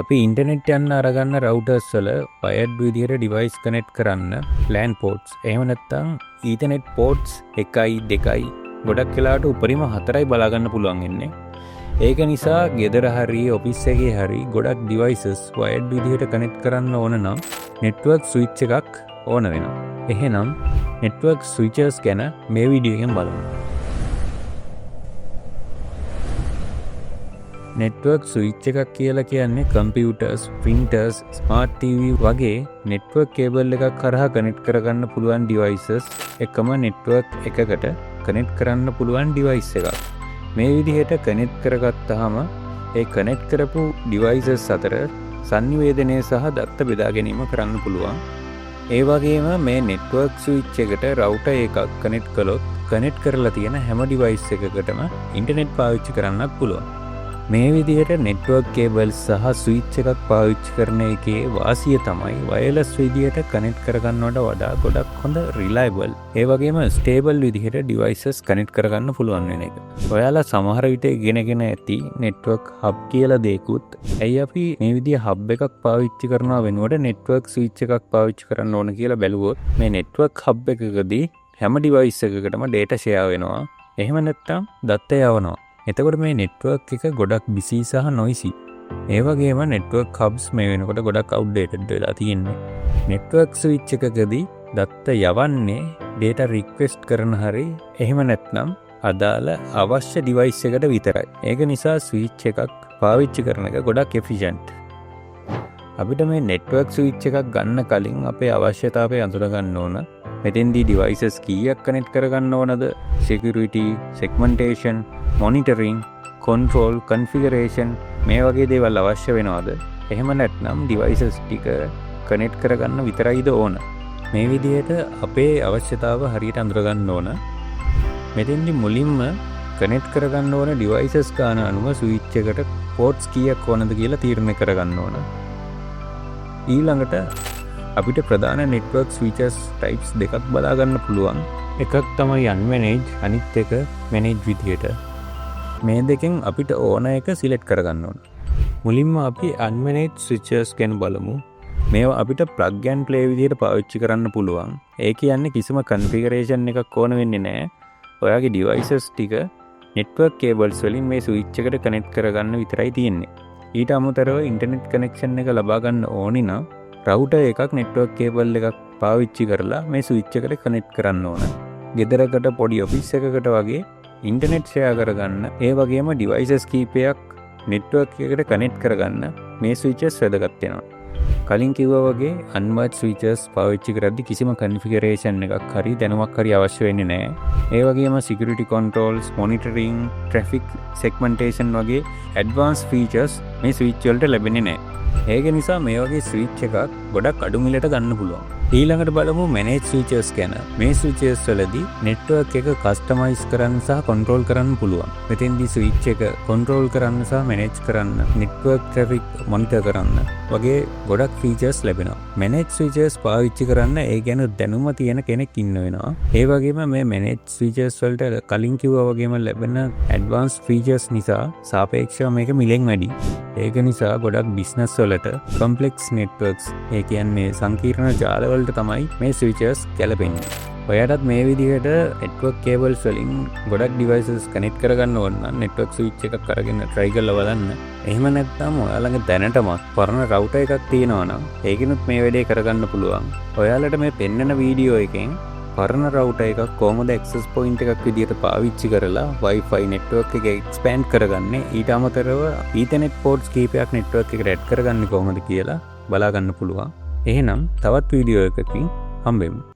අපි ඉන්ටර්නෙට් යන්න අරගන්න රවුටර්ස් වල වයර්ඩ් විදියට ඩිවයිස් කනෙක්ට් කරන්න LAN ports එහෙම නැත්නම් Ethernet ports 1යි 2යි ගොඩක් වෙලාවට උපරිම 4යි බලාගන්න පුළුවන් වෙන්නේ. ඒක නිසා ගෙදර හරි ඔෆිස් එකේ හරි ගොඩක් devices වයර්ඩ් විදියට කනෙක්ට් කරන්න ඕන නම් network switch එකක් ඕන වෙනවා. එහෙනම් network switches ගැන මේ වීඩියෝ එකෙන් බලමු. නෙට්වර්ක් ස්විච් එකක් කියලා කියන්නේ කම්පියුටර්ස්, printers, smart TV වගේ නෙට්වර්ක් කේබල් එකක් කරහා කනෙක්ට් කරගන්න පුළුවන් devices එකම නෙට්වර්ක් එකකට කනෙක්ට් කරන්න පුළුවන් device එකක්. මේ විදිහට කනෙක්ට් කරගත්තාම ඒ කනෙක්ට් කරපු devices අතර සංනිවේදනය සහ දත්ත බෙදා ගැනීම කරන්න පුළුවන්. ඒ වගේම මේ නෙට්වර්ක් ස්විච් එකට router එකක් කනෙක්ට් කළොත් කනෙක්ට් කරලා තියෙන හැම device එකකටම ඉන්ටර්නෙට් පාවිච්චි කරන්නත් පුළුවන්. මේ විදිහට නෙට්වර්ක් කේබල්ස් සහ ස්විච් එකක් පාවිච්චි කරන එකේ වාසිය තමයි වයර්ලස් විදිහට කනෙක්ට් කරගන්නවට වඩා ගොඩක් හොඳ රිලයබල් ඒ වගේම ස්ටේබල් විදිහට ඩිවයිසස් කනෙක්ට් කරගන්න පුළුවන් වෙන එක. ඔයාලා සමහර විට ඉගෙනගෙන ඇති නෙට්වර්ක් හබ් කියලා දෙයක්ුත් ඇයි අපි මේ විදිහ හබ් එකක් පාවිච්චි කරනවා වෙනුවට නෙට්වර්ක් ස්විච් එකක් පාවිච්චි කරන්න ඕන කියලා බැලුවොත් මේ නෙට්වර්ක් හබ් එකකදී හැම ඩිවයිස් එකකටම data share වෙනවා. එහෙම නැත්නම් දත්ත යවනවා. එතකොට මේ නෙට්වර්ක් එක ගොඩක් බිසි සහ නොයිසි. ඒ වගේම නෙට්වර්ක් හබ්ස් මේ වෙනකොට ගොඩක් අවුට්ඩේටඩ් වෙලා තියෙන්නේ. නෙට්වර්ක් ස්විච් එකකදී දත්ත යවන්නේ data request කරන හරි එහෙම නැත්නම් අදාළ අවශ්‍ය device එකට විතරයි. ඒක නිසා ස්විච් එකක් පාවිච්චි කරන එක ගොඩක් efficient. අපිට මේ නෙට්වර්ක් ස්විච් එකක් ගන්න කලින් අපේ අවශ්‍යතාවය අඳුර ගන්න ඕන. මෙතෙන්දී devices කීයක් කනෙක්ට් කරගන්න ඕනද? security, segmentation, monitoring, control, configuration මේ වගේ දේවල් අවශ්‍ය වෙනවද? එහෙම නැත්නම් devices ටික කනෙක්ට් කරගන්න විතරයිද ඕන? මේ විදිහට අපේ අවශ්‍යතාව හරියට අඳුර ගන්න ඕන. මෙතෙන්දී මුලින්ම කනෙක්ට් කරගන්න ඕන devices ගන්න අනුව switch එකට ports කීයක් ඕනද කියලා තීරණය කරගන්න ඕන. ඊළඟට අපිට ප්‍රධාන network switches types දෙකක් බලා ගන්න පුළුවන්. එකක් තමයි unmanaged, අනිත් එක managed විදියට. මේ දෙකෙන් අපිට ඕන එක සිලෙක්ට් කරගන්න ඕන. මුලින්ම අපි unmanaged switches ගැන බලමු. මේවා අපිට plug and play විදියට පාවිච්චි කරන්න පුළුවන්. ඒ කියන්නේ කිසිම configuration එකක් ඕන වෙන්නේ නැහැ. ඔයාගේ devices ටික network cables වලින් මේ switch එකට connect කරගන්න විතරයි තියෙන්නේ. ඊට අමතරව internet connection එක ලබා ගන්න ඕනි නම් router එකක් network cable එකක් පාවිච්චි කරලා මේ switch එකට connect කරන්න ඕන. ගෙදරකට පොඩි office එකකට වගේ ඉන්ටර්නෙට් ෂෙයා කරගන්න ඒ වගේම devices කීපයක් network එකට connect කරගන්න මේ switches වැදගත් වෙනවා. කලින් කිව්වා වගේ unmerged switches පාවිච්චි කරද්දී කිසිම configuration එකක් හරි දැනුමක් හරි අවශ්‍ය වෙන්නේ නැහැ. ඒ වගේම security controls, monitoring, traffic segmentation වගේ advanced features මේ switch වලට ලැබෙන්නේ නැහැ. ඒක නිසා මේ වගේ switch එකක් ගොඩක් අඩු මිලට ගන්න පුළුවන්. ඊළඟට බලමු managed switches ගැන. මේ switches වලදී network එක customize කරන්න සහ control කරන්න පුළුවන්. මෙතෙන්දී switch එක control කරන්න සහ manage කරන්න, network traffic monitor කරන්න වගේ ගොඩක් features ලැබෙනවා. managed switches පාවිච්චි කරන්න ඒ ගැන දැනුම තියෙන කෙනෙක් ඉන්න වෙනවා. ඒ වගේම මේ managed switches වලට කලින් කිව්වා වගේම ලැබෙන advanced features නිසා සාපේක්ෂව මේක මිලෙන් වැඩි. ඒක නිසා ගොඩක් business වලට complex networks ඒ කියන්නේ සංකීර්ණ ජාල වලට තමයි මේ switches ගැලපෙන්නේ. ඔයාලටත් මේ විදිහට network cables වලින් ගොඩක් devices connect කරගන්න ඕන නම් network switch එකක් අරගෙන try කරලා බලන්න. එහෙම නැත්නම් ඔයාලගේ දැනටමත් පරණ router එකක් තියෙනවා නම් ඒකිනුත් මේ වැඩේ කරගන්න පුළුවන්. ඔයාලට මේ පෙන්නන වීඩියෝ එකෙන් පරණ router එකක් කොහොමද access point එකක් විදිහට පාවිච්චි කරලා Wi-Fi network එක expand කරගන්නේ, ඊට අමතරව Ethernet ports කීපයක් network එකට add කරගන්නේ කොහොමද කියලා බලා ගන්න පුළුවන්. එහෙනම් තවත් වීඩියෝ එකකින් හම්බෙමු.